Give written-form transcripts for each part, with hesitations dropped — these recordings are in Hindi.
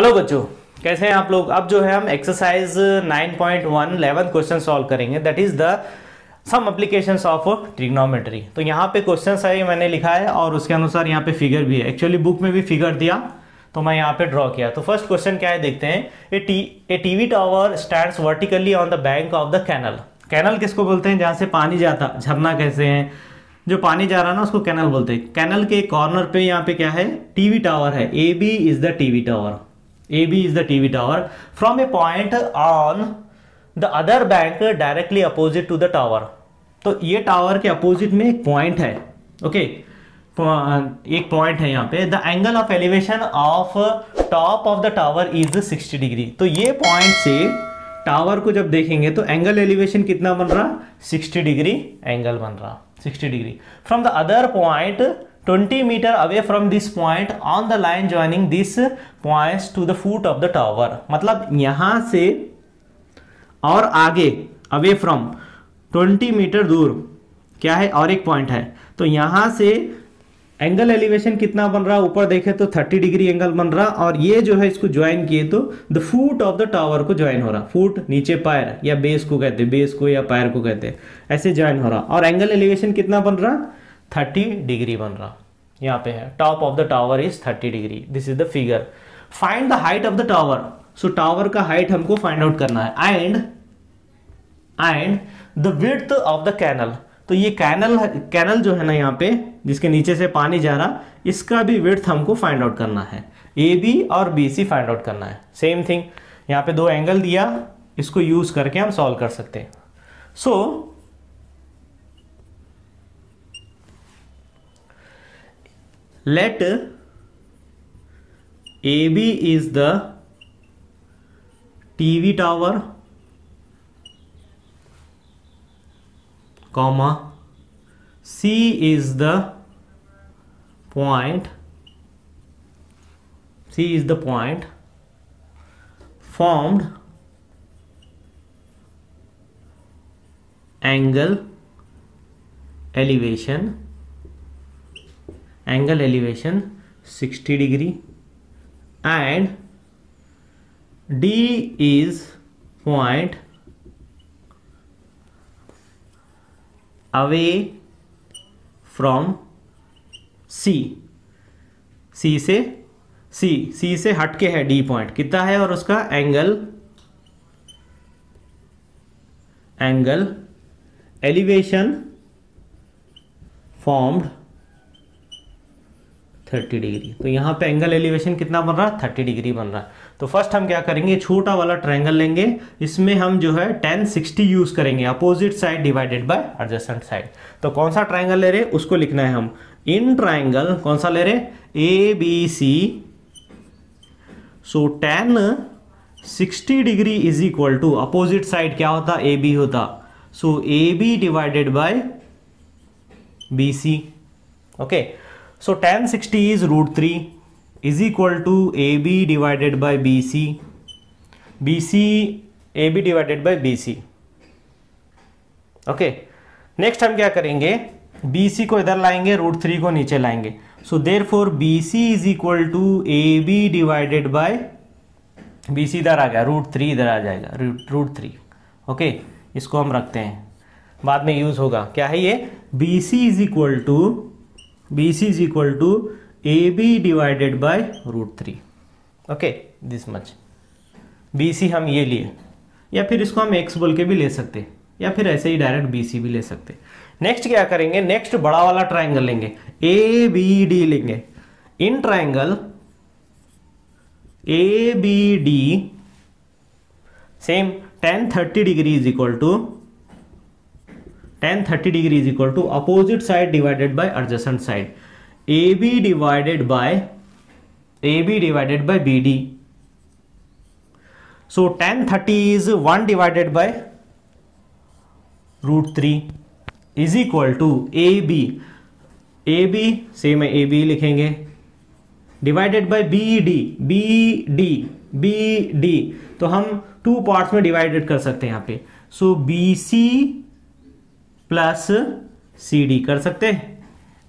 हेलो बच्चों, कैसे हैं आप लोग। अब जो है हम एक्सरसाइज 9.1 11 क्वेश्चन सॉल्व करेंगे, that is the some applications of trigonometry. तो यहाँ पे क्वेश्चन है मैंने लिखा है और उसके अनुसार यहाँ पे फिगर भी है। एक्चुअली बुक में भी फिगर दिया तो मैं यहाँ पे ड्रॉ किया। तो फर्स्ट क्वेश्चन क्या है देखते हैं। A TV tower stands vertically on the bank of the canal. Canal किसको बोलते हैं? जहाँ से पानी जाता, झरना कैसे हैं, जो पानी जा रहा है ना उसको कैनल बोलते हैं। कैनल के कॉर्नर पे यहाँ पे क्या है, टीवी टावर है। A B is the TV tower, A B is the TV tower from a point on the other bank directly opposite to the tower. तो ये टावर के अपोजिट में एक पॉइंट है, ओके एक पॉइंट है यहाँ पे। The angle of elevation of top of the tower is 60 degree. तो ये पॉइंट से टावर को जब देखेंगे तो एंगल एलिवेशन कितना बन रहा, 60 डिग्री एंगल बन रहा, 60 degree. From the other point 20 metre away from this point on the line joining this points to the foot of the tower. मतलब यहां से और आगे अवे फ्रॉम 20 मीटर दूर क्या है और एक पॉइंट है। तो यहां से एंगल एलिवेशन कितना बन रहा, ऊपर देखे तो 30 डिग्री एंगल बन रहा, और ये जो है इसको ज्वाइन किए तो the foot of the tower को ज्वाइन हो रहा। फुट नीचे पैर या बेस को कहते हैं, बेस को या पैर को कहते हैं, ऐसे ज्वाइन हो रहा। और एंगल एलिवेशन कितना बन रहा, 30 डिग्री बन रहा। यहाँ पे है top of the tower is 30 degree. This is the figure. Find the height of the tower. So tower का हाइट हमको फाइंड आउट करना है। And the width of the canal. तो ये कैनल जो है ना यहाँ पे जिसके नीचे से पानी जा रहा, इसका भी विड्थ हमको फाइंड आउट करना है। ए बी और बी सी फाइंड आउट करना है। सेम थिंग, यहाँ पे दो एंगल दिया, इसको यूज करके हम सॉल्व कर सकते हैं। सो let AB is the TV tower, comma C is the point, C is the point formed angle elevation 60 degree, and D is point away from C से हट के है D पॉइंट कितना है, और उसका एंगल एलिवेशन फॉर्म्ड 30 डिग्री। तो यहाँ पे एंगल एलिवेशन कितना बन रहा, 30 डिग्री बन रहा है। तो फर्स्ट हम क्या करेंगे, छोटा वाला ट्रायंगल लेंगे, इसमें हम जो है tan 60 यूज करेंगे, opposite side divided by adjacent side. तो कौन सा ट्रायंगल ले रहे, उसको लिखना है हम। इन ट्रायंगल कौन सा ले रहे, A B C. So tan 60 degree is equal to, opposite side क्या होता, ए बी होता। So A B divided by B C. Okay, so tan 60 is √3 is equal to AB divided by BC, AB divided by BC। Okay, next हम क्या करेंगे, BC को इधर लाएंगे, √3 को नीचे लाएंगे। So therefore BC is equal to AB divided by BC इधर आ गया, √3 इधर आ जाएगा, √3। ओके, इसको हम रखते हैं, बाद में यूज होगा। क्या है ये, BC is equal to AB divided by √3। Okay, this much. BC हम ये लिए, या फिर इसको हम x बोल के भी ले सकते, या फिर ऐसे ही डायरेक्ट BC भी ले सकते। नेक्स्ट क्या करेंगे, नेक्स्ट बड़ा वाला ट्रायंगल लेंगे, ABD लेंगे। In triangle ABD same tan 30 degree is equal to opposite side divided by adjacent side, AB divided by BD। So tan 30 is 1 divided by √3 is equal to AB same है, AB लिखेंगे, डिवाइडेड बाय BD। तो हम 2 पार्ट्स में डिवाइडेड कर सकते हैं यहाँ पे। सो BC प्लस CD कर सकते हैं,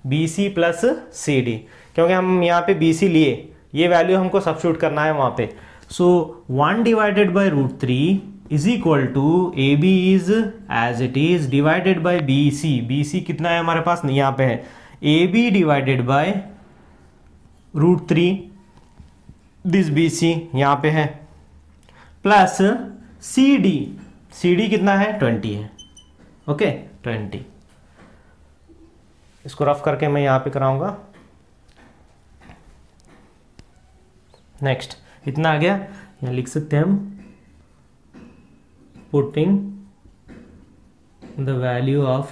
BC प्लस CD, क्योंकि हम यहाँ पे BC लिए ये वैल्यू हमको सब्स्टिट्यूट करना है वहाँ पे। So 1 divided by √3 is equal to A B is as it is divided by B C. B C कितना है हमारे पास, यहाँ पे है A B divided by √3, this B C यहाँ पे है, प्लस सी डी कितना है 20 है, ओके 20। इसको रफ करके मैं यहाँ पे कराऊंगा। नेक्स्ट इतना आ गया, यहाँ लिख सकते हैं हम पुटिंग द वैल्यू ऑफ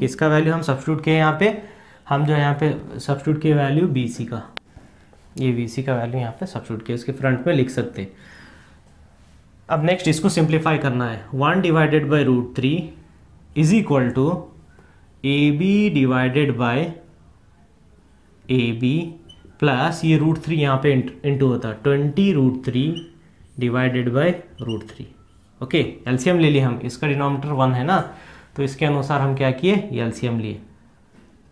किसका वैल्यू हम सब्स्टिट्यूट किए यहाँ पे, हम जो यहाँ पे सब्स्टिट्यूट किए वैल्यू बी सी का, ये बी सी का वैल्यू यहाँ पे सब्स्टिट्यूट किए, उसके फ्रंट में लिख सकते। अब नेक्स्ट इसको सिंप्लीफाई करना है। 1 divided by √3 is equal to A B divided by A B plus ये √3 यहाँ पे इंटू होता है 20 √3 डिवाइडेड बाई √3। ओके, एलसीएम ले लिए हम, इसका डिनोमिनेटर 1 है ना, तो इसके अनुसार हम क्या किए, ये एलसीएम लिए,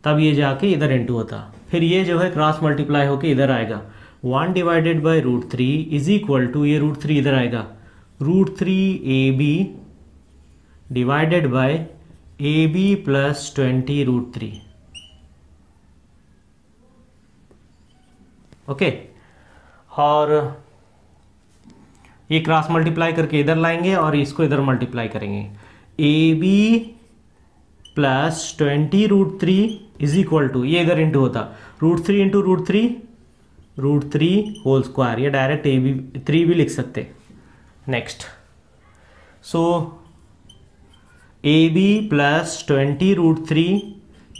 तब ये जाके इधर इंटू होता, फिर ये जो है क्रॉस मल्टीप्लाई होके इधर आएगा। 1 divided by √3 is equal to ये √3 इधर आएगा √3 A B divided by A B plus 20 √3। Okay, और ये क्रॉस मल्टीप्लाई करके इधर लाएंगे और इसको इधर मल्टीप्लाई करेंगे। A B plus 20 √3 is equal to, ये इधर इंटू होता √3 इंटू √3 होल स्क्वायर, ये डायरेक्ट ए बी 3 भी लिख सकते। Next, so A B plus 20 √3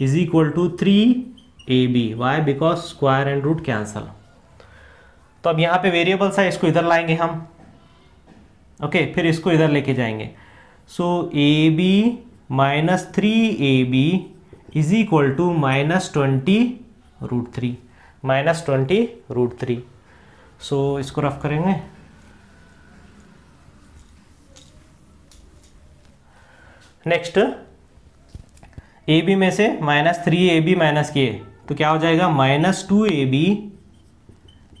is equal to 3ab, why because square and root cancel. तो अब यहाँ पे वेरिएबल्स है, इसको इधर लाएंगे हम, ओके, फिर इसको इधर लेके जाएंगे। So A B minus 3ab is equal to -20 √3, -20 √3। So इसको रफ करेंगे। नेक्स्ट, ए बी में से -3ab माइनस किए तो क्या हो जाएगा, -2ab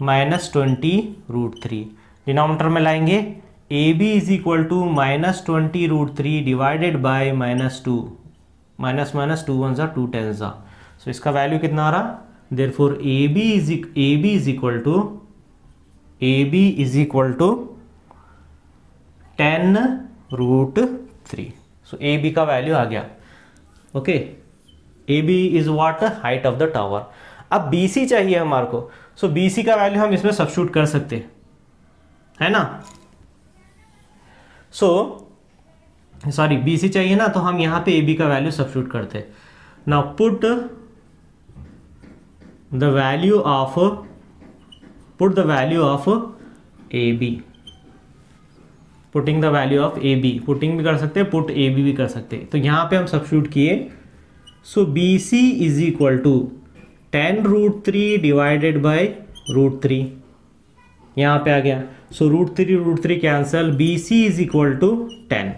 -20 √3। डिनोमिनेटर में लाएंगे, A B is equal to -20 √3 divided by -2, minus 2 1 ज़ा 2 10 ज़ा। सो इसका वैल्यू कितना आ रहा, therefore A B is equal to 10 √3। So A B का वैल्यू आ गया। Okay, A B is what, height of the tower. अब बी सी चाहिए हमारे को, सो बी सी का वैल्यू हम इसमें सब्स्टिट्यूट कर सकते है ना। सो सॉरी, बी सी चाहिए ना, तो हम यहां पे ए बी का वैल्यू सब्स्टिट्यूट करते। Now put the value of A B, putting the value of A B, putting भी कर सकते हैं, पुट ए बी भी कर सकते हैं। तो यहां पे हम सब्स्टिट्यूट किए। So B C is equal to 10 √3 divided by √3, यहां पे आ गया। So √3 cancel, B C is equal to 10।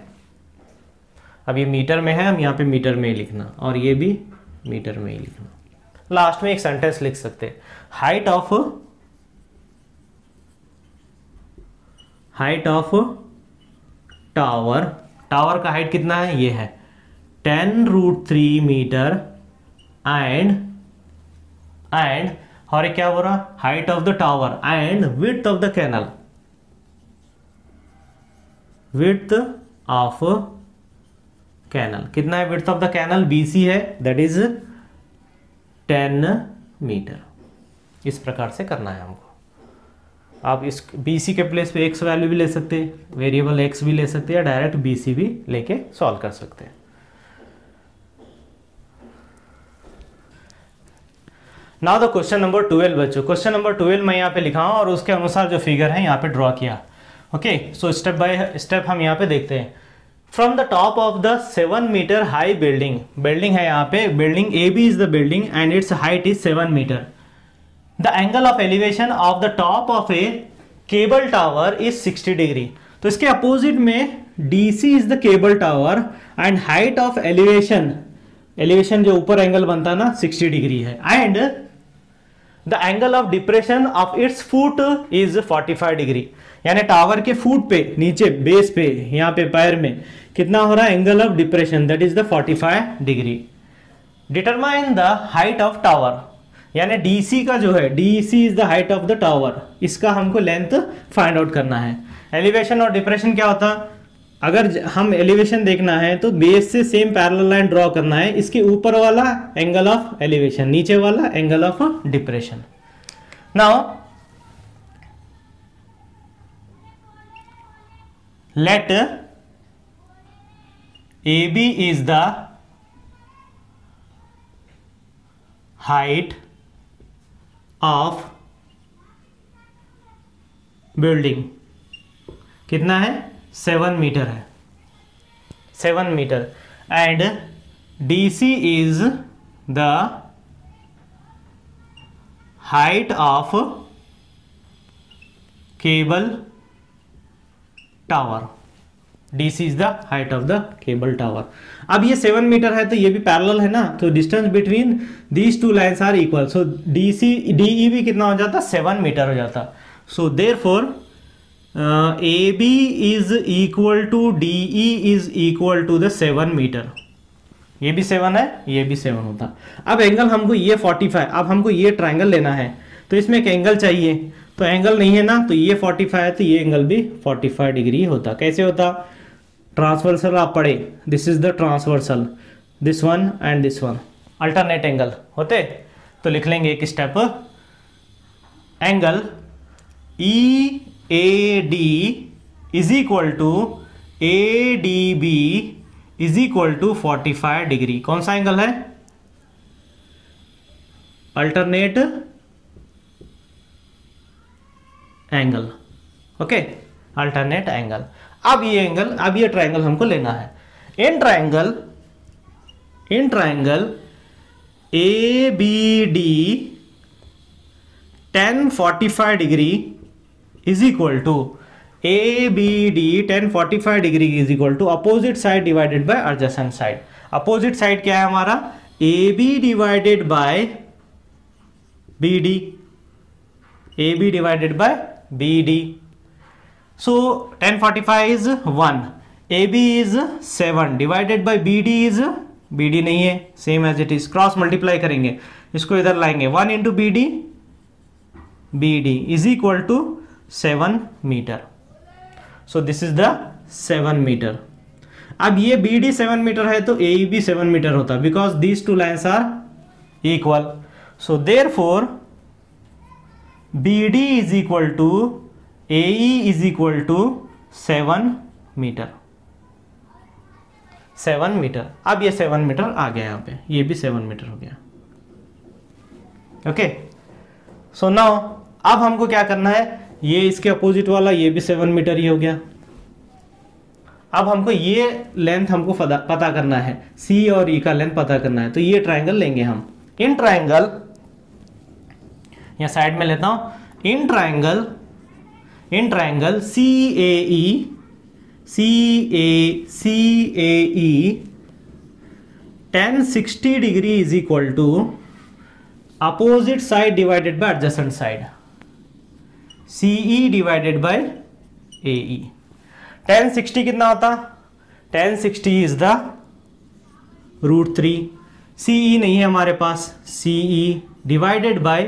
अब ये मीटर में है, हम यहाँ पे मीटर में ही लिखना, और ये भी मीटर में ही लिखना। लास्ट में एक सेंटेंस लिख सकते हैं, हाइट ऑफ टावर का हाइट कितना है, ये है 10 √3 मीटर एंड और क्या हो रहा, height of the tower and width of the canal, width of canal कितना है, width of the canal BC है, दैट इज 10 मीटर। इस प्रकार से करना है हमको। आप इस BC के प्लेस पे x वैल्यू भी ले सकते हैं, वेरिएबल x भी ले सकते हैं, या डायरेक्ट BC भी लेके सॉल्व कर सकते हैं। नाउ द क्वेश्चन नंबर 12 बच्चों, क्वेश्चन नंबर 12 मैं यहाँ पे लिखा हूँ और उसके अनुसार जो फिगर है यहाँ पे ड्रॉ किया। Okay, so step by step हम यहाँ पे देखते हैं। From the top of the 7 meter high building है यहाँ पे, building AB is the building and its height is 7 meter. The angle of elevation of the top of a cable tower is 60 degree. तो इसके अपोजिट में DC is the cable tower and height of elevation जो ऊपर एंगल बनता है ना 60 डिग्री है, and the angle of depression of its foot is 45 degree, यानी टावर के फुट पे, नीचे बेस पे, यहाँ पे पैर में कितना हो रहा है angle of depression, that is the 45 degree. Determine the height of tower, यानी डीसी का जो है, DC is the height of the tower, इसका हमको लेंथ फाइंड आउट करना है। एलिवेशन और डिप्रेशन क्या होता, अगर हम एलिवेशन देखना है तो बेस से सेम पैरेलल लाइन ड्रॉ करना है, इसके ऊपर वाला एंगल ऑफ एलिवेशन, नीचे वाला angle of depression. Now let AB is the height of building, कितना है 7 मीटर है, 7 meter, and DC is the height of cable tower, DC is the height of the cable tower. अब ये 7 मीटर है तो ये भी पैरेलल है ना, तो distance between these two lines are equal, so DE भी कितना हो जाता, 7 मीटर हो जाता। So therefore AB is equal to DE is equal to the 7 meter, ये भी 7 है, ये भी 7 होता। अब एंगल हमको ये 45, अब हमको ये ट्रायंगल लेना है तो इसमें एक एंगल चाहिए, तो एंगल नहीं है ना, तो ये 45 है तो ये एंगल भी 45 डिग्री होता। कैसे होता, ट्रांसवर्सल आप पढ़े, this is the transversal, this one and this one alternate angle होते, तो लिख लेंगे एक step, angle EAD is equal to ADB is equal to 45 degree. कौन सा एंगल है, alternate angle, okay, alternate angle. अब ये एंगल, अब ये ट्रायंगल हमको लेना है। In triangle ABD tan 45 degree is equal to ABD tan 45 degree is equal to opposite side divided by adjacent side. Opposite side क्या है हमारा, AB divided by BD, AB divided by BD। So tan 45 is 1, AB is 7 divided by BD is, BD नहीं है, same as it is, cross multiply करेंगे, इसको इधर लाएंगे, 1 into BD is equal to 7 meter. So this is the 7 meter. अब ये BD 7 मीटर है तो AE 7 मीटर होता, because these two lines are equal. So therefore BD is equal to AE is equal to 7 meter, 7 meter. अब ये 7 मीटर आ गया यहाँ पे, ये भी 7 मीटर हो गया, ओके। सो नाउ अब हमको क्या करना है, ये इसके अपोजिट वाला ये भी 7 मीटर ही हो गया। अब हमको ये लेंथ हमको पता करना है, C और E का लेंथ पता करना है, तो ये ट्रायंगल लेंगे हम। इन ट्रायंगल, या साइड में लेता हूं, in triangle CAE tan 60 degree is equal to opposite side divided by adjacent side, CE divided by AE। tan 60 कितना होता, tan 60 इज द √3, CE नहीं है हमारे पास, CE डिवाइडेड बाय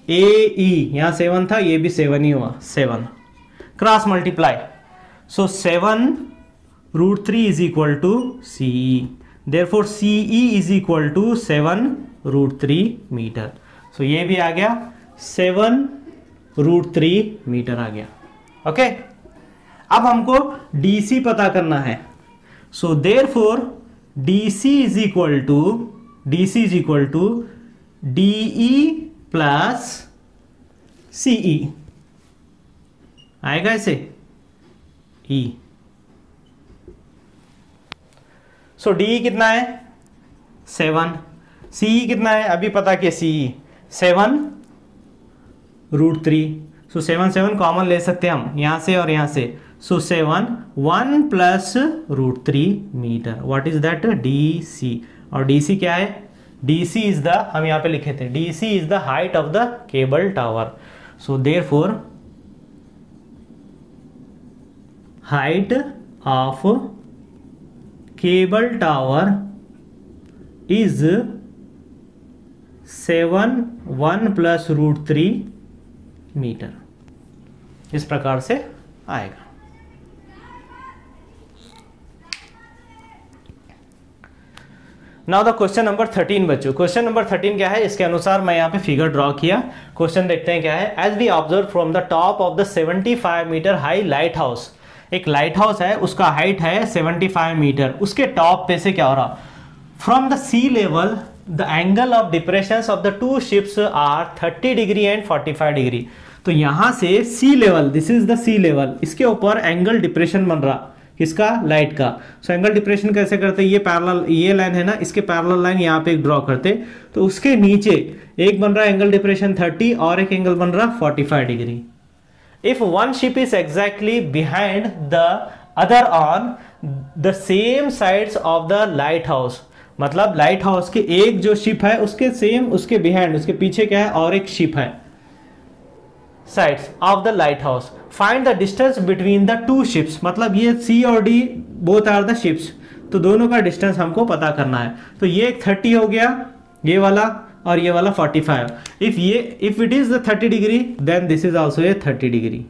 AE, यहाँ 7 था, ये भी 7 ही हुआ, 7 cross multiply, so 7 √3 is equal to CE, therefore CE is equal to 7 √3 metre. So ये भी आ गया, 7 √3 मीटर आ गया, ओके। अब हमको DC पता करना है, so therefore DC is equal to DE plus CE, आएगा ऐसे E। सो DE कितना है 7, CE कितना है अभी पता किया, CE 7 √3, सो 7 कॉमन ले सकते हैं हम यहां से और यहां से, so 7 1 plus √3 meter, what is that, DC, और DC क्या है, DC इज द, हम यहाँ पे लिखे थे DC is the height of the cable tower. So therefore height of cable tower is 7 plus √3 meter. इस प्रकार से आएगा. नाउ द क्वेश्चन नंबर 13 बच्चों. क्वेश्चन नंबर 13 क्या है, इसके अनुसार मैं यहाँ पे फिगर ड्रॉ किया. क्वेश्चन देखते हैं क्या है. As we observe from the top of the 75 meter high light house. एक लाइट हाउस है, उसका हाइट है 75 मीटर. उसके टॉप पे से क्या हो रहा, from the sea level the angle of depression of the two ships are 30 degree and 45 degree. तो यहां से sea level, this is the sea level, इसके ऊपर एंगल डिप्रेशन बन रहा. किसका, लाइट का. सो एंगल डिप्रेशन कैसे करते, ये पैरेलल, ये लाइन है ना, इसके पैरेलल लाइन यहाँ पे एक ड्रॉ करते. तो उसके नीचे एक बन रहा है एंगल डिप्रेशन 30 और एक एंगल बन रहा 45 degree. If one ship is exactly behind the other on the same sides of the light house, मतलब लाइट हाउस के एक जो शिप है उसके सेम, उसके बिहाइंड, उसके पीछे क्या है और एक शिप है, sides of the light house. Find the distance between the two ships. मतलब ये सी और D both are the ships, तो दोनों का डिस्टेंस हमको पता करना है. तो ये 30 हो गया, ये वाला, और ये वाला 45. If it is the 30 degree then this is also a 30 degree.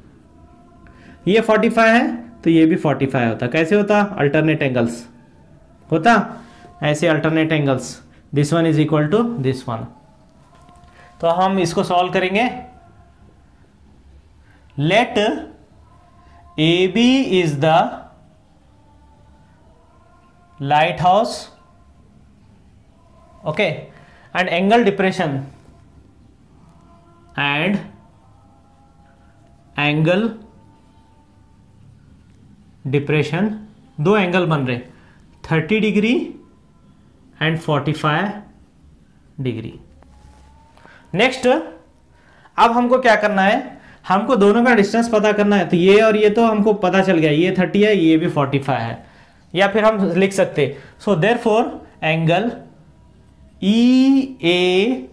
ये 45 है तो ये भी 45 होता. कैसे होता, अल्टरनेट एंगल्स होता, ऐसे alternate angles. This one is equal to this one. तो हम इसको सॉल्व करेंगे. Let AB is the lighthouse, okay, and angle depression and angle depression, दो एंगल बन रहे 30 डिग्री एंड 45 डिग्री. नेक्स्ट, अब हमको क्या करना है, हमको दोनों का डिस्टेंस पता करना है. तो ये और ये तो हमको पता चल गया, ये 30 है, ये भी 45 है. या फिर हम लिख सकते, so therefore angle EAD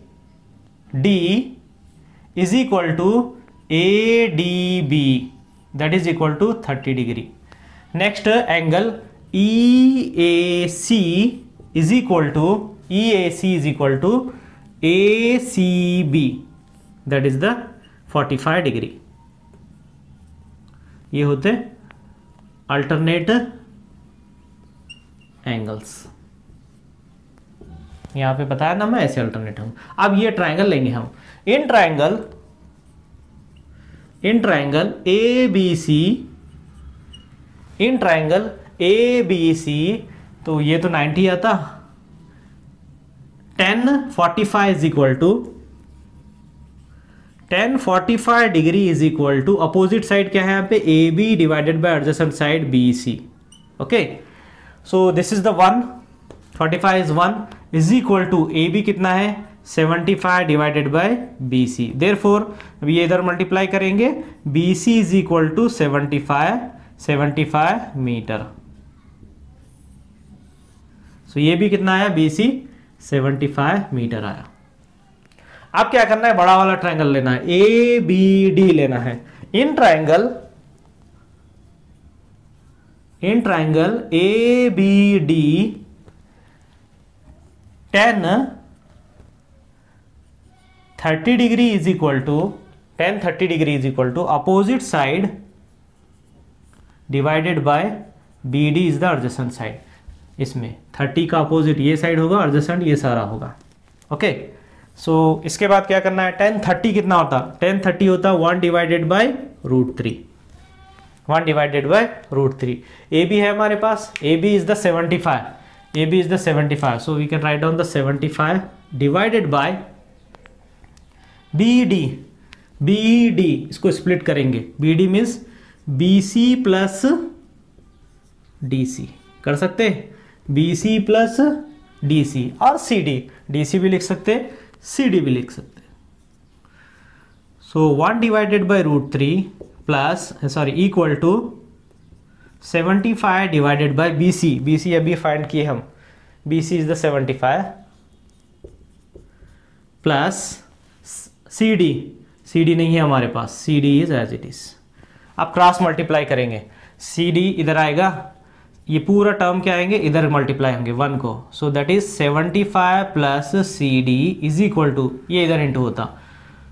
is equal to ADB, that is equal to 30 degree. Next, angle EAC is equal to ACB, that is the 45 degree. ये होते अल्टरनेट एंगल्स. यहां पे बताया ना मैं, ऐसे अल्टरनेट हम. अब ये ट्रायंगल लेंगे हम. इन ट्रायंगल ABC, तो ये तो 90 आता. tan 45 is equal to tan 45 degree is equal to opposite side क्या है यहाँ पे, AB divided by adjacent side BC. Okay, so this is the 1, 45 is 1 is equal to AB कितना है 75 डिवाइडेड बाय BC. देयरफॉर अभी ये इधर मल्टीप्लाई करेंगे, BC is equal to 75 metre. So ये भी कितना आया, BC 75 मीटर आया. अब क्या करना है, बड़ा वाला ट्रायंगल लेना है, ABD लेना है. In triangle ABD tan 30 degree is equal to opposite side divided by BD is the adjacent side. इसमें 30 का अपोजिट ये साइड होगा, एडजेसेंट ये सारा होगा. ओके, सो इसके बाद क्या करना है, tan 30 कितना होता, tan 30 होता 1 डिवाइडेड बाय √3. AB है हमारे पास, AB is the 75, so we can write down the 75 divided by BD, इसको स्प्लिट करेंगे. BD means BC plus DC, कर सकते BC प्लस DC, और DC भी लिख सकते, CD भी लिख सकते. So 1 divided by √3 plus equal to 75 divided by BC अभी फाइंड किए हम, BC is the 75 plus C D नहीं है हमारे पास, C D is as it is. अब क्रॉस मल्टीप्लाई करेंगे, सी डी इधर आएगा, ये पूरा टर्म क्या आएंगे इधर मल्टीप्लाई होंगे 1 को, so that is 75 plus C D is equal to, ये इधर इंटू होता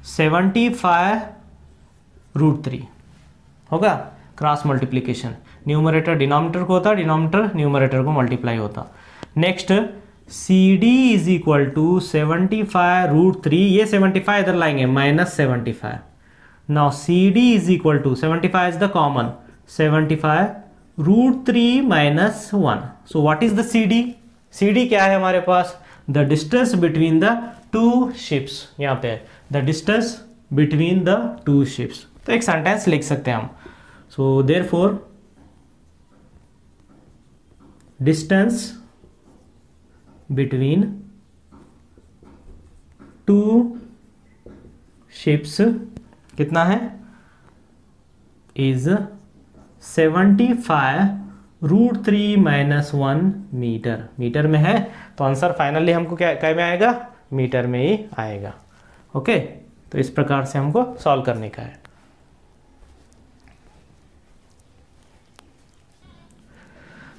75√3 होगा क्रॉस मल्टीप्लीकेशन, न्यूमरेटर डिनोमिनेटर को होता, डिनोमिनेटर न्यूमरेटर को मल्टीप्लाई होता। Next C D is equal to 75√3, ये 75 इधर लाएंगे -75, now C D is equal to 75 is the common, 75√3 - 1, so what is the C D? C D क्या है हमारे पास? The distance between the two ships, यहाँ पे the distance between the two ships. तो एक सेंटेंस लिख सकते हैं हम, so therefore distance between two ships कितना है? Is 75√3 - 1 metre. मीटर में है तो आंसर फाइनली हमको क्या में आएगा? मीटर में ही आएगा। ओके, तो इस प्रकार से हमको सॉल्व करने का है।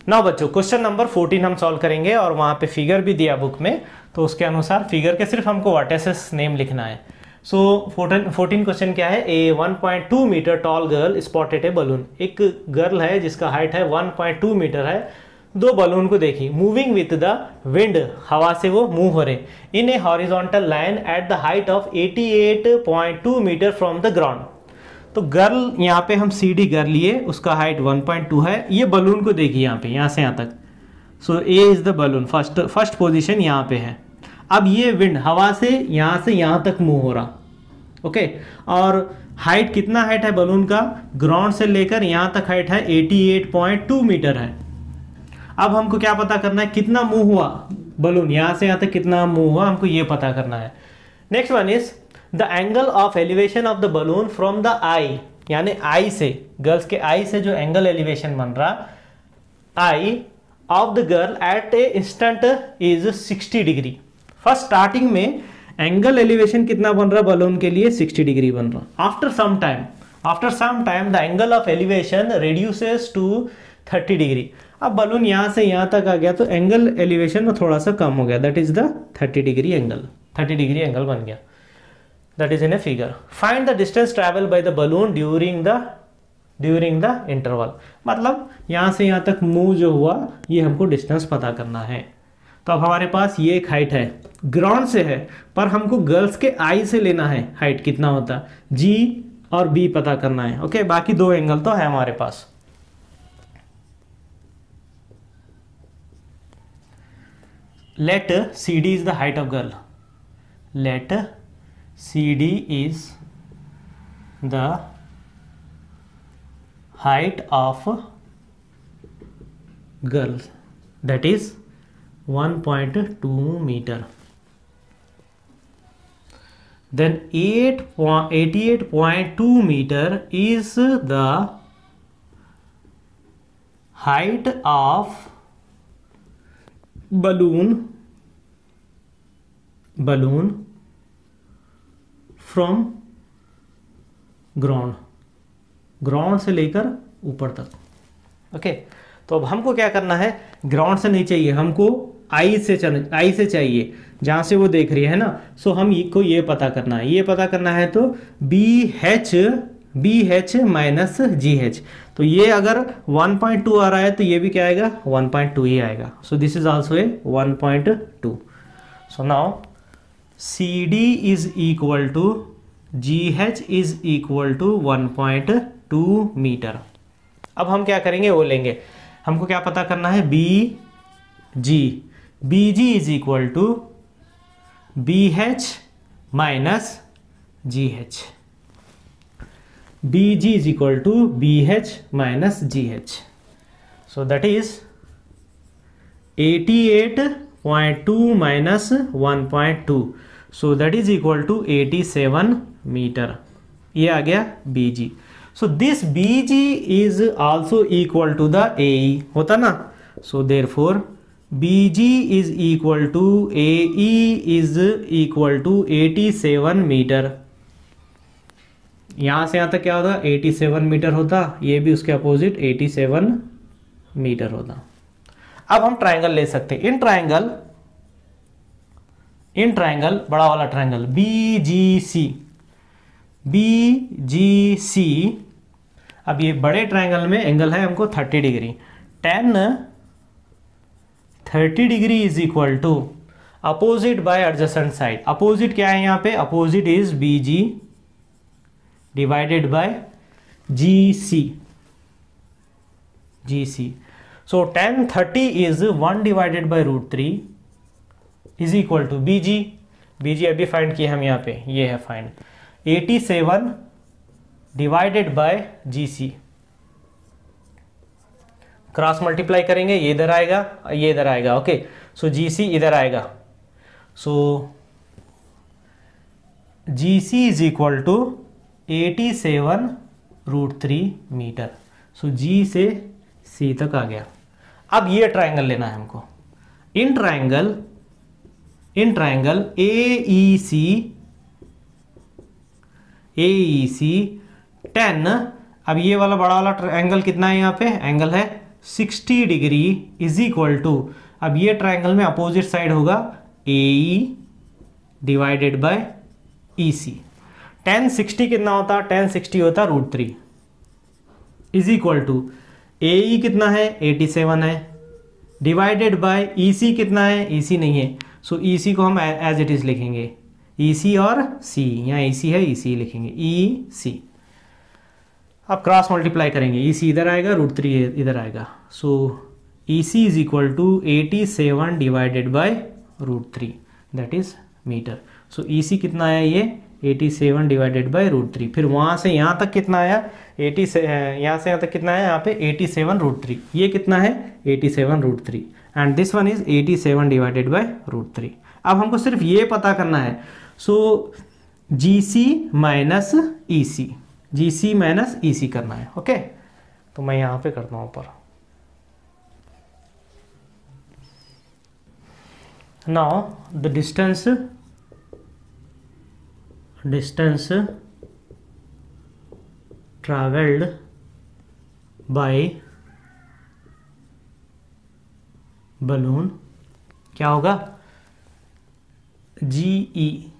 ना बच्चों क्वेश्चन नंबर 14 हम सॉल्व करेंगे और वहाँ पे फिगर भी दिया बुक में, तो उसके अनुसार फिगर के सिर्फ हमको वर्टिसेस नेम लिखना है। सो 14 क्वेश्चन क्या है? ए 1.2 मीटर टॉल गर्ल स्पॉटेड ए बलून। एक गर्ल है जिसका हाइट है 1.2 मीटर है, दो बलून को देखी मूविंग विथ द विंड, हवा से वो मूव हो रहे in a horizontal line at the height of 88.2 metre from the ground. तो गर्ल यहाँ पे हम सी डी गर्ल लिए, उसका हाइट 1.2 है, ये बलून को देखिए यहाँ पे, यहाँ से यहाँ तक, so A is the balloon, first position यहाँ पे है। अब ये विंड हवा से यहाँ तक मूव हो रहा, ओके, और हाइट कितना हाइट है बलून का? ग्राउंड से लेकर यहाँ तक हाइट है 88.2 मीटर है। अब हमको क्या पता करना है? कितना मूव हुआ बलून, यहाँ से यहाँ तक कितना मूव हुआ, हमको ये पता करना है। Next one is the angle of elevation of the balloon from the eye, यानी आई से, गर्ल्स के आई से जो एंगल एलिवेशन बन रहा, eye of the girl at a instant is 60 degree. First starting में एंगल एलिवेशन कितना बन रहा बलून के लिए? 60 डिग्री बन रहा। After some time the angle of elevation reduces to 30 degree. अब बलून यहाँ से यहाँ तक आ गया तो एंगल एलिवेशन में थोड़ा सा कम हो गया, that is the 30 degree angle, 30 degree angle बन गया। That is in a figure. Find the distance travel by the balloon during the interval, मतलब यहाँ से यहाँ तक मूव जो हुआ ये हमको डिस्टेंस पता करना है। तो अब हमारे पास ये एक हाइट है, ग्राउंड से है, पर हमको गर्ल्स के आई से लेना है हाइट कितना होता, जी और बी पता करना है। ओके, बाकी दो एंगल तो है हमारे पास। Let CD is the height of girl. Let CD is the height of girl, that is 1.2 meter. Then 88.2 meter is the height of balloon from ground से लेकर ऊपर तक। ओके, तो अब हमको क्या करना है? ग्राउंड से नहीं चाहिए हमको, आई से चाहिए, जहां से वो देख रही है ना। सो हम ये पता करना है, तो BH माइनस GH, तो ये अगर 1.2 आ रहा है तो ये भी क्या आएगा? 1.2 ही आएगा। So this is also a 1.2। So now CD is equal to GH is equal to 1.2 meter. अब हम क्या करेंगे? वो लेंगे, हमको क्या पता करना है? BG is equal to BH minus GH, BG is equal to BH minus GH. So that is 88.2 minus 1.2. So that is equal to 87 meter. ये आ गया BG. So this BG is also equal to the AE, होता ना? So therefore B G is equal to A E is equal to 87 meter. यहां से यहां तक क्या होता, 87 मीटर होता, ये भी उसके अपोजिट 87 मीटर होता। अब हम ट्रायंगल ले सकते हैं। इन ट्रायंगल बड़ा वाला ट्रायंगल बी जी सी, अब ये बड़े ट्रायंगल में एंगल है हमको 30 degree. Tan 30 degree is equal to opposite by adjacent side. Opposite क्या है यहाँ पे, opposite is B G divided by G C. So tan 30 is 1 divided by √3 is equal to B G अभी फाइंड किए हम यहाँ पे, ये है find 87 divided by G C. Cross multiply करेंगे, ये इधर आएगा, ये इधर आएगा। ओके, सो जी सी इधर आएगा। सो जी सी इज इक्वल टू 87 √3 मीटर। सो जी से सी तक आ गया। अब ये ट्रायंगल लेना है हमको। इन ट्रायंगल ए ई सी 10, अब ये वाला बड़ा वाला ट्रायंगल कितना है यहाँ पे, एंगल है 60 डिग्री इज इक्वल टू, अब ये ट्रायंगल में अपोजिट साइड होगा A E divided by E C. tan 60 कितना होता, tan 60 होता √3 is equal to A E कितना है 87 है, डिवाइडेड बाय ई सी कितना है, ई सी नहीं है, सो ई सी को हम एज इट इज लिखेंगे, ई सी और सी, यहाँ ई सी है, ई सी लिखेंगे, ई सी। अब क्रॉस मल्टीप्लाई करेंगे, ई सी इधर आएगा, √3 इधर आएगा। So E C is equal to 87 divided by √3 that is metre. So E C कितना आया, ये 87 डिवाइडेड बाय √3। फिर वहाँ से यहाँ तक कितना आया, यहाँ से यहाँ तक कितना है, यहाँ पे 87 √3, ये कितना है 87 √3 and this one is 87 divided by √3। अब हमको सिर्फ ये पता करना है, सो जी सी माइनस ई सी करना है। ओके, तो मैं यहाँ पे करता हूँ ऊपर। Now the distance traveled by balloon क्या होगा, G E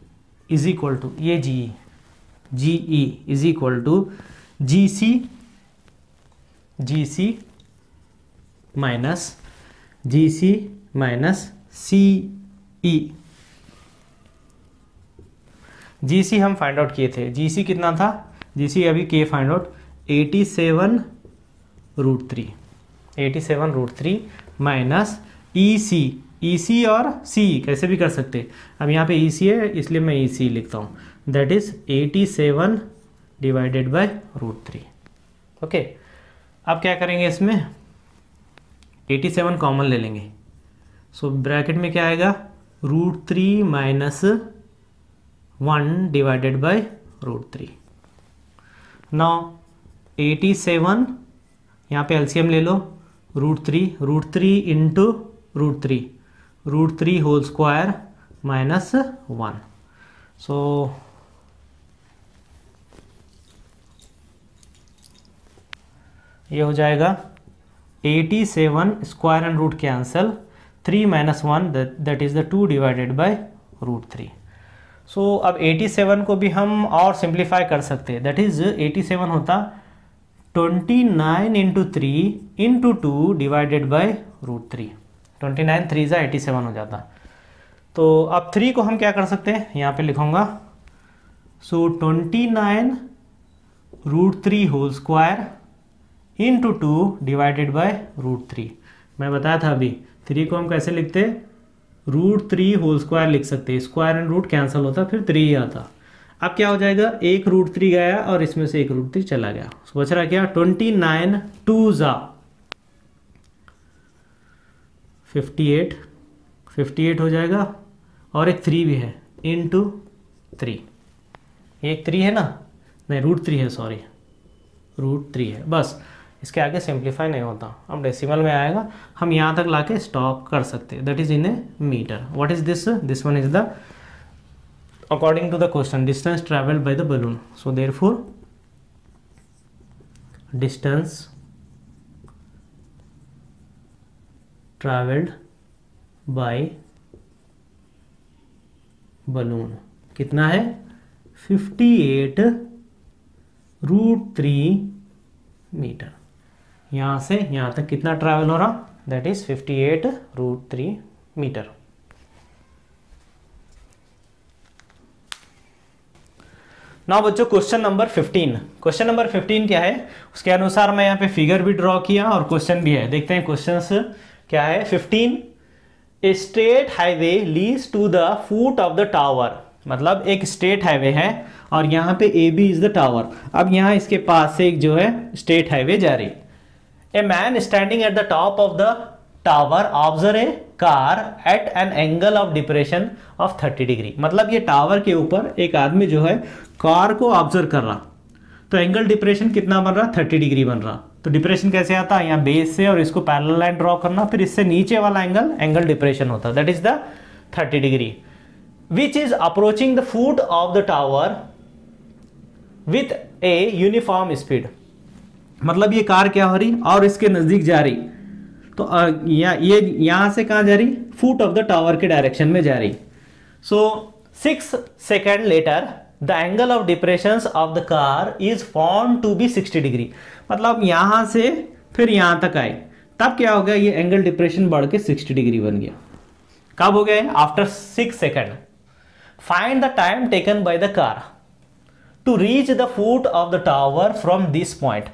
is equal to, ये G E is equal to G C minus C E. G C हम फाइंड आउट किए थे, जी सी कितना था, जी सी अभी किए फाइंड आउट 87 √3 माइनस ई सी और सी कैसे भी कर सकते। अब यहाँ पे ई सी है इसलिए मैं ई सी लिखता हूँ, that is 87 divided by √3। Okay, अब क्या करेंगे, इसमें 87 कॉमन ले लेंगे। सो ब्रैकेट में क्या आएगा, √3 माइनस 1 डिवाइडेड बाय √3। नाउ 87, यहाँ पे एलसीएम ले लो, √3 into √3 whole square minus 1। So ये हो जाएगा 87 square and root cancel, 3 minus 1 that is the 2 divided by √3। So अब 87 को भी हम और सिंप्लीफाई कर सकते हैं, दैट इज 87 होता 29 इंटू 3 इंटू 2 डिवाइडेड बाय √3। 29 3 जा 87 हो जाता। तो अब 3 को हम क्या कर सकते हैं, यहाँ पे लिखूंगा, so 29 √3 whole square into 2 divided by √3। मैं बताया था अभी 3 को हम कैसे लिखते, √3 होल स्क्वायर लिख सकते हैं, स्क्वायर एंड रूट कैंसिल होता फिर 3 ही आता। अब क्या हो जाएगा, एक √3 गया और इसमें से एक √3 चला गया, तो बच रहा क्या, 29 2 जा 58 हो जाएगा, और एक 3 भी है इंटू 3, एक 3 है ना, नहीं √3 है, सॉरी √3 है, बस इसके आगे सिंप्लीफाई नहीं होता, अब डेसिमल में आएगा, हम यहाँ तक लाके स्टॉप कर सकते हैं, that is in a meter. What is this? This one is the according to the question distance traveled by the balloon, so therefore distance traveled by balloon कितना है? 58√3 मीटर। यहाँ से यहाँ तक कितना ट्रैवल हो रहा? That is 58√3 meter. नाउ बच्चों क्वेश्चन नंबर 15। क्वेश्चन नंबर 15 क्या है, उसके अनुसार मैं यहाँ पे फिगर भी ड्रॉ किया और क्वेश्चन भी है। देखते हैं क्वेश्चंस क्या है। 15, a straight highway leads to the foot of the tower, मतलब एक स्ट्रेट हाईवे है और यहाँ पे A B is the tower. अब यहाँ इसके पास से एक जो है स्ट्रेट हाईवे जा रही। A man standing at the top of the tower observe a car eight an angle of depression of 30 degree, मतलब ये टावर के ऊपर एक आदमी जो है कार को ऑब्जर्व कर रहा, तो एंगल डिप्रेशन कितना बन रहा? 30 डिग्री बन रहा। तो डिप्रेशन कैसे आता है? यहाँ बेस से और इसको पैरेलल लाइन ड्रॉ करना, फिर इससे नीचे वाला एंगल डिप्रेशन होता है, that is the 30 degree, which is approaching the foot of the tower with a uniform speed, मतलब ये कार क्या हो रही और इसके नजदीक जा रही, तो ये यहां से कहां जा रही? फुट ऑफ द टावर के डायरेक्शन में जा रही। So 6 second later the angle of depression of the car is found to be 60 degree, मतलब यहां से फिर यहां तक आए, तब क्या हो गया? ये एंगल डिप्रेशन बढ़ के 60 डिग्री बन गया। कब हो गया? After 6 second. Find the time taken by the car to reach the foot of the tower from this point,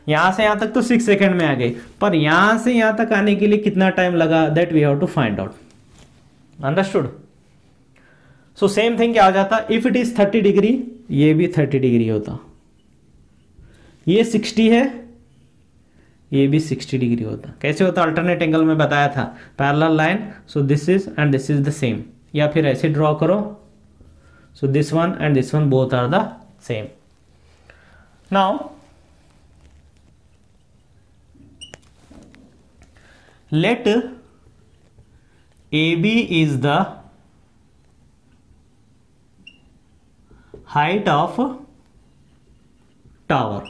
यहां से यहां तक तो 6 सेकेंड में आ गई, पर यहां से यहां तक आने के लिए कितना टाइम लगा? That we have to find out. Understood? So same thing क्या हो जाता? इफ इट इज 30 डिग्री, ये भी 30 डिग्री होता, ये 60 है, ये भी 60 डिग्री होता। कैसे होता? अल्टरनेट एंगल में बताया था, parallel line, so this is and this is the same, या फिर ऐसे ड्रॉ करो, so this one and this one both are the same. Now let AB is the height of tower,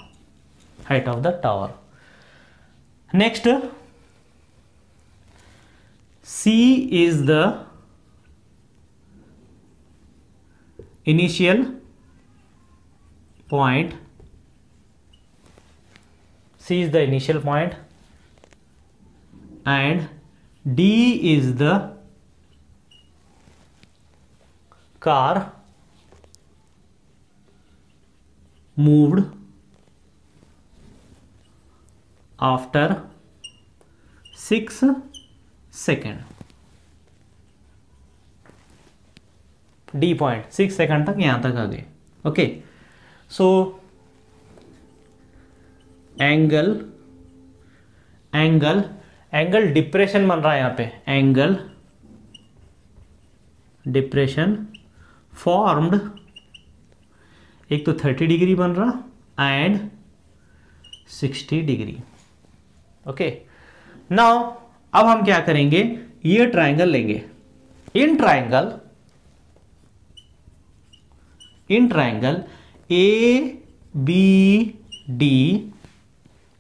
height of the tower. Next, C is the initial point, C is the initial point and D is the car moved after 6 second. D point 6 second तक यहां तक आ गए। ओके, सो एंगल डिप्रेशन बन रहा है यहाँ पे, एंगल डिप्रेशन फॉर्म्ड, एक तो 30 डिग्री बन रहा एंड 60 डिग्री। ओके, नाउ अब हम क्या करेंगे? ये ट्राइंगल लेंगे। In triangle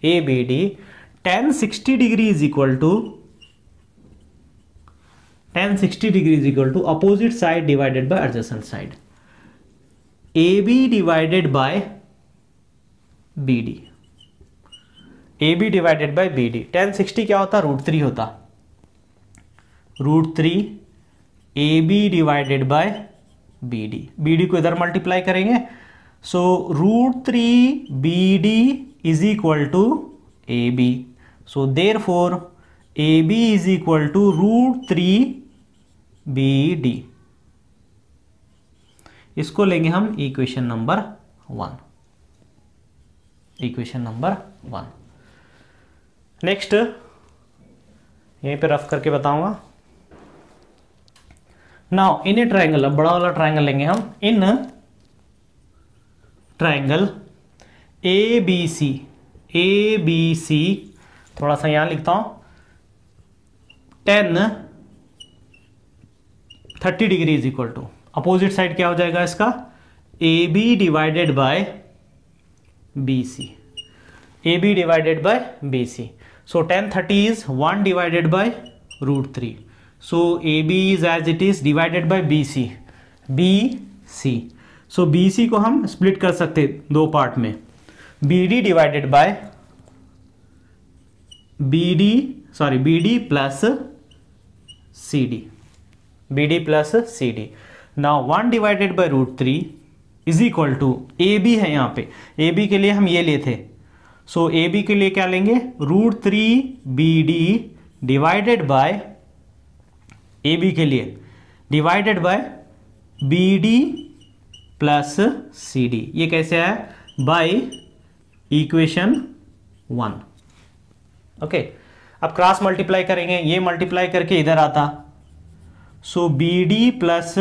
ABD tan 60 degree is equal to opposite side divided by adjacent side, AB divided by BD, AB divided by BD। tan 60 क्या होता? √3 होता, √3 AB divided by BD, BD को इधर मल्टीप्लाई करेंगे, सो √3 BD is equal to AB, so therefore AB is equal to √3 BD। इसको लेंगे हम equation number 1, equation number 1। Next यहीं पे रफ करके बताऊंगा। नाउ इन ए ट्राइंगल, अब बड़ा वाला ट्राइंगल लेंगे हम। In triangle ABC A B C, थोड़ा सा यहां लिखता हूं, 10 30 degree is equal to, opposite side क्या हो जाएगा इसका, A B divided by B C, A B divided by B C. So 10 30 is 1 divided by root 3. So AB is as it is divided by BC. BC. So BC को हम स्प्लिट कर सकते दो पार्ट में, BD divided by BD plus CD. BD plus CD. Now 1 divided by root 3 is equal to AB है यहाँ पे, AB के लिए हम ये लिए थे. सो ए बी के लिए क्या लेंगे, root 3 BD divided by, A B के लिए divided by BD plus CD. ये कैसे है, बाय इक्वेशन 1. ओके, अब क्रॉस मल्टीप्लाई करेंगे, ये मल्टीप्लाई करके इधर आता. So BD plus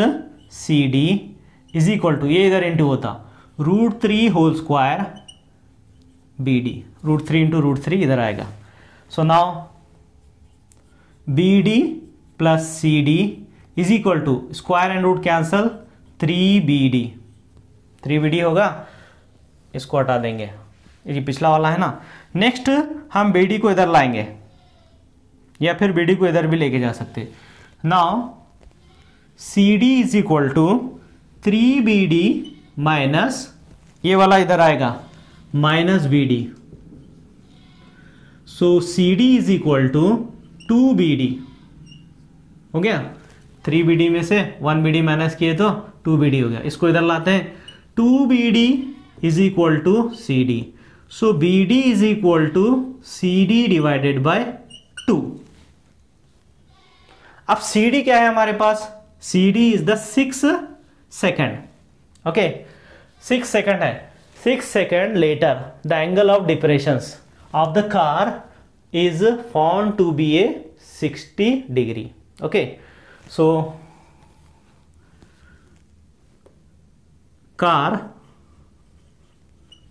CD is equal to, ये इधर इंटू होता, root 3 whole square BD, root 3 into root 3 इधर आएगा. So now BD plus CD is equal to, square and root cancel, 3BD होगा, इसको हटा देंगे, ये पिछला वाला है ना. नेक्स्ट हम BD को इधर लाएंगे, या फिर BD को इधर भी लेके जा सकते. Now CD is equal to 3BD minus, ये वाला इधर आएगा, minus BD. So CD is equal to 2BD. हो गया, 3BD में से 1BD माइनस किए तो 2BD हो गया. इसको इधर लाते हैं, 2BD is equal to CD. So BD is equal to CD divided by 2. अब CD क्या है हमारे पास, CD is the 6 second. Okay, 6 second है. 6 seconds later, the angle of depressions of the car is found to be a 60 degree. Okay, so car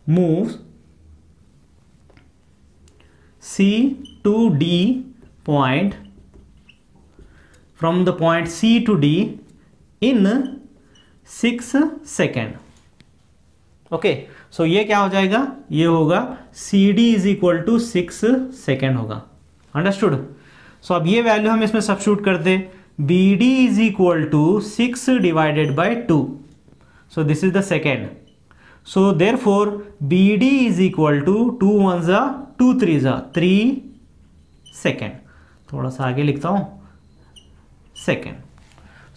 moves C to D point, from the point C to D in 6 seconds. Okay, so ये क्या हो जाएगा, ये होगा CD is equal to 6 second होगा. अंडरस्टूड. सो अब ये वैल्यू हम इसमें सब्स्टिट्यूट करते, BD is equal to 6 divided by 2. So this is the second. So therefore BD is equal to 2 1 जा 2 3 जा 3 सेकेंड. थोड़ा सा आगे लिखता हूं, second.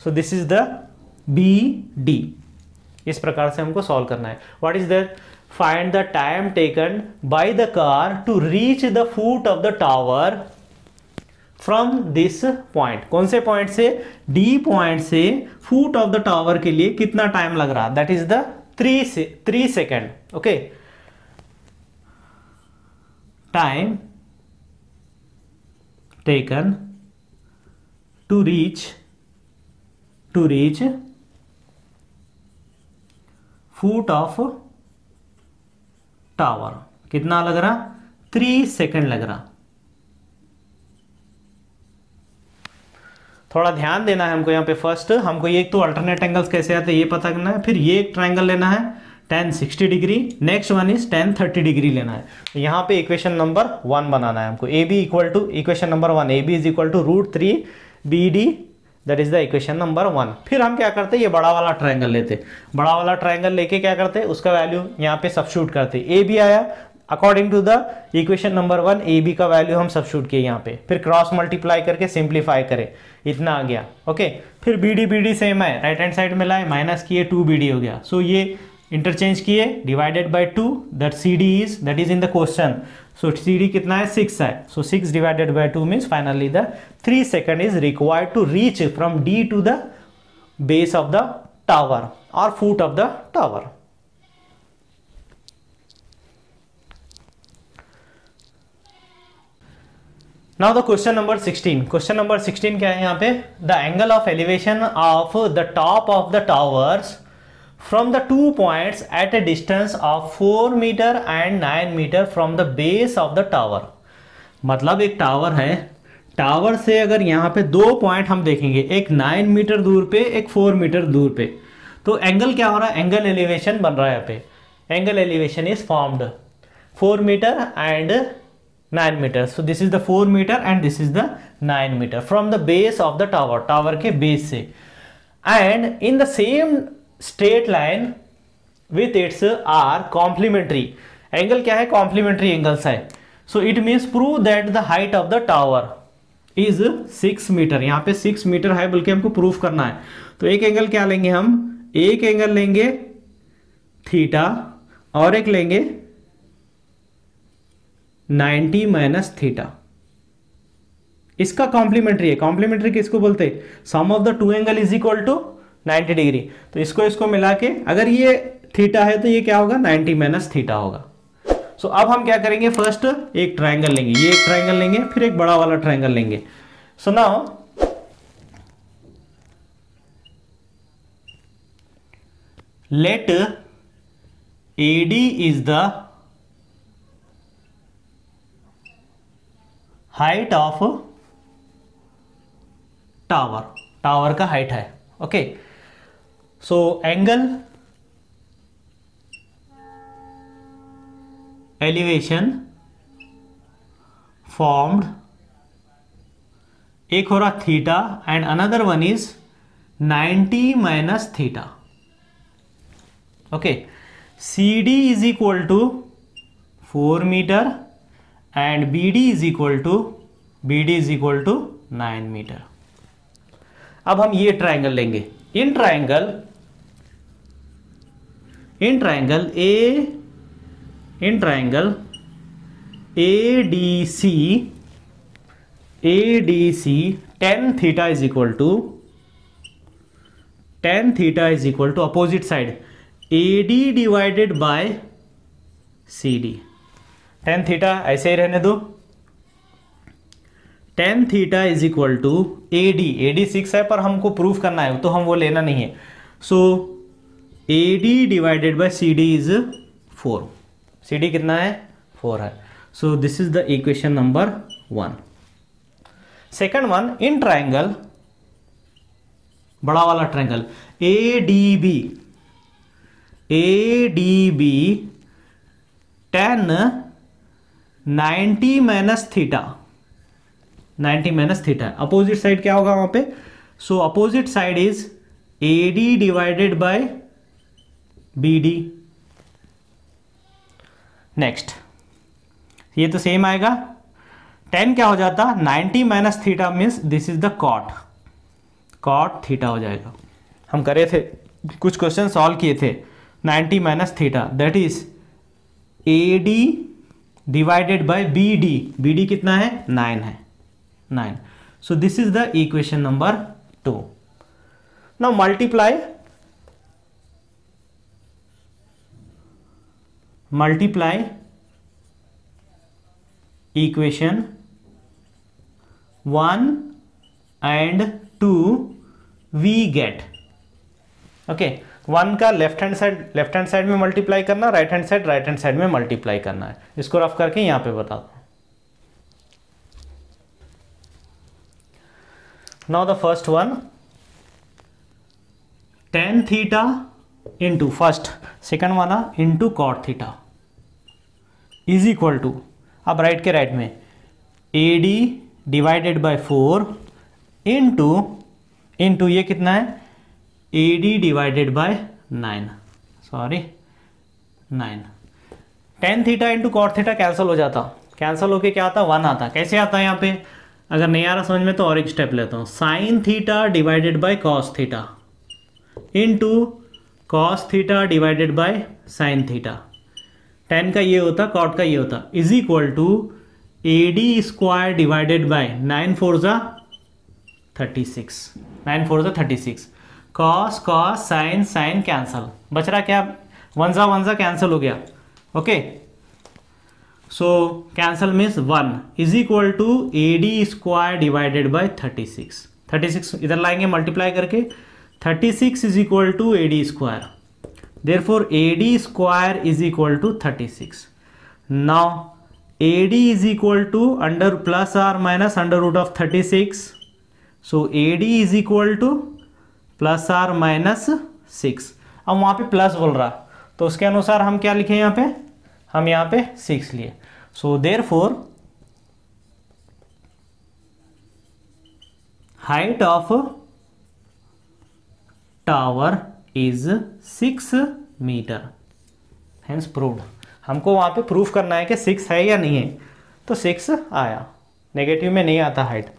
So this is the BD. इस प्रकार से हमको सॉल्व करना है. What is that, find the time taken by the car to reach the foot of the tower from this point. कौन से पॉइंट से, D पॉइंट से फुट ऑफ द टावर के लिए कितना टाइम लग रहा, that is the 3 second. Okay, time taken to reach foot of tower, कितना लग रहा, 3 सेकेंड लग रहा. थोड़ा ध्यान देना है हमको यहाँ पे. फर्स्ट हमको ये एक तो अल्टरनेट एंगल्स कैसे आते हैं ये पता करना है, फिर ये एक ट्रायंगल लेना है 10 60 degree, next one is 10 30 degree लेना है. तो यहाँ पे इक्वेशन नंबर 1 बनाना है हमको. AB equal to, equation number 1, AB is equal to root 3 BD, that is the equation number 1. फिर हम क्या करते, ये बड़ा वाला ट्रायंगल लेते, बड़ा वाला ट्रायंगल लेके क्या करते, उसका वैल्यू यहाँ पे सब्स्टिट्यूट करते. AB आया, according to the equation number 1 AB का वैल्यू हम सब्स्टिट्यूट किए यहाँ पे, फिर क्रॉस मल्टीप्लाई करके सिंप्लीफाई करें, इतना आ गया. ओके, फिर BD सेम है, राइट हैंड साइड में लाए, माइनस किए, 2BD हो गया. सो ये इंटरचेंज किए, divided by 2, that CD is, that is in the question. So CD कितना है, 6 है. So 6 divided by 2 means finally the 3 second is required to reach from D to the base of the tower और foot of the tower. Now the question number 16. Question number 16 क्या है यहाँ पे, the angle of elevation of the top of the towers from the 2 points at a distance of 4 meter and 9 meter from the base of the tower. मतलब एक टावर है, टावर से अगर यहाँ पे 2 पॉइंट हम देखेंगे, एक 9 मीटर दूर पे, एक 4 मीटर दूर पे, तो एंगल क्या हो रहा है, एंगल एलिवेशन बन रहा है यहाँ पे। Angle elevation is formed 4 meter and 9 meter. So this is the 4 meter and this is the 9 meter from the base of the tower, tower के बेस से, and in the same straight line with its are complementary. Angle क्या है, कॉम्प्लीमेंट्री एंगल्स है। So it means prove that the height of the tower is 6 meter. यहाँ पे 6 मीटर है बल्कि हमको प्रूफ करना है। तो एक एंगल क्या लेंगे हम, एक एंगल लेंगे थीटा और एक लेंगे 90 माइनस थीटा। इसका कॉम्प्लीमेंट्री है। कॉम्प्लीमेंट्री किसको बोलते हैं, sum of the two angle is equal to 90 degree. तो इसको मिला के अगर ये थीटा है तो ये क्या होगा, 90 माइनस थीटा होगा। सो अब हम क्या करेंगे, फर्स्ट एक ट्राइंगल लेंगे, ये एक ट्राइंगल लेंगे, फिर एक बड़ा वाला ट्राइंगल लेंगे। So now let AD is the height of tower, tower का हाइट है। Okay, so angle elevation formed, एक हो रहा theta and another one is 90 minus theta. Okay, CD is equal to 4 meter and BD is equal to 9 meter. अब हम ये ट्राइंगल लेंगे। In triangle ADC tan theta is equal to opposite side AD divided by CD। tan theta ऐसे ही रहने दो। tan theta is equal to AD 6 है पर हमको प्रूफ करना है तो हम वो लेना नहीं है। So AD divided by CD is 4। CD कितना है, 4 है। So this is the equation number 1। Second one, in triangle, बड़ा वाला triangle ADB tan 90 minus theta, 90 minus theta. Opposite side क्या होगा वहां पे, so opposite side is AD divided by BD। Next, ये तो सेम आएगा। tan क्या हो जाता, 90 minus theta means this is the cot theta हो जाएगा। हम करे थे कुछ क्वेश्चन सॉल्व किए थे, 90 minus theta that is AD divided by BD कितना है, 9 है, 9। So this is the equation number 2। Now multiply equation 1 and 2 we get। Okay, 1 का लेफ्ट हैंड साइड में मल्टीप्लाई करना, राइट हैंड साइड में मल्टीप्लाई करना है। इसको रफ करके यहां पे बता दो। Now the first one, tan theta into first, second वाला into cot theta is equal to, अब राइट के राइट में AD डिवाइडेड बाय 4 इंटू ये कितना है, AD divided by 9। tan theta into cot theta cancel हो जाता, कैंसिल होके क्या आता, 1 आता। कैसे आता है यहाँ पे, अगर नहीं आ रहा समझ में तो और एक स्टेप लेता हूँ। sin theta divided by cos theta into cos theta divided by sine theta. tan का ये होता, कॉट का ये होता, is equal to AD square divided by 9 4 जा 36, कॉस साइन कैंसल, बच रहा क्या, 1 जा कैंसिल हो गया। Okay, so cancel means 1 is equal to AD square divided by 36 इधर लाएंगे मल्टीप्लाई करके, 36 is equal to AD square. Therefore AD square is equal to 36. Now AD is equal to under plus or minus under root of 36. So AD is equal to plus or minus 6. अब वहाँ पे प्लस बोल रहा, तो उसके अनुसार हम क्या लिखे यहाँ पे, हम यहाँ पे 6 लिए. So therefore height of tower is 6 meter. Hence proved. हमको वहाँ पे प्रूफ करना है कि 6 है या नहीं है, तो 6 आया. नेगेटिव में नहीं आता हाइट.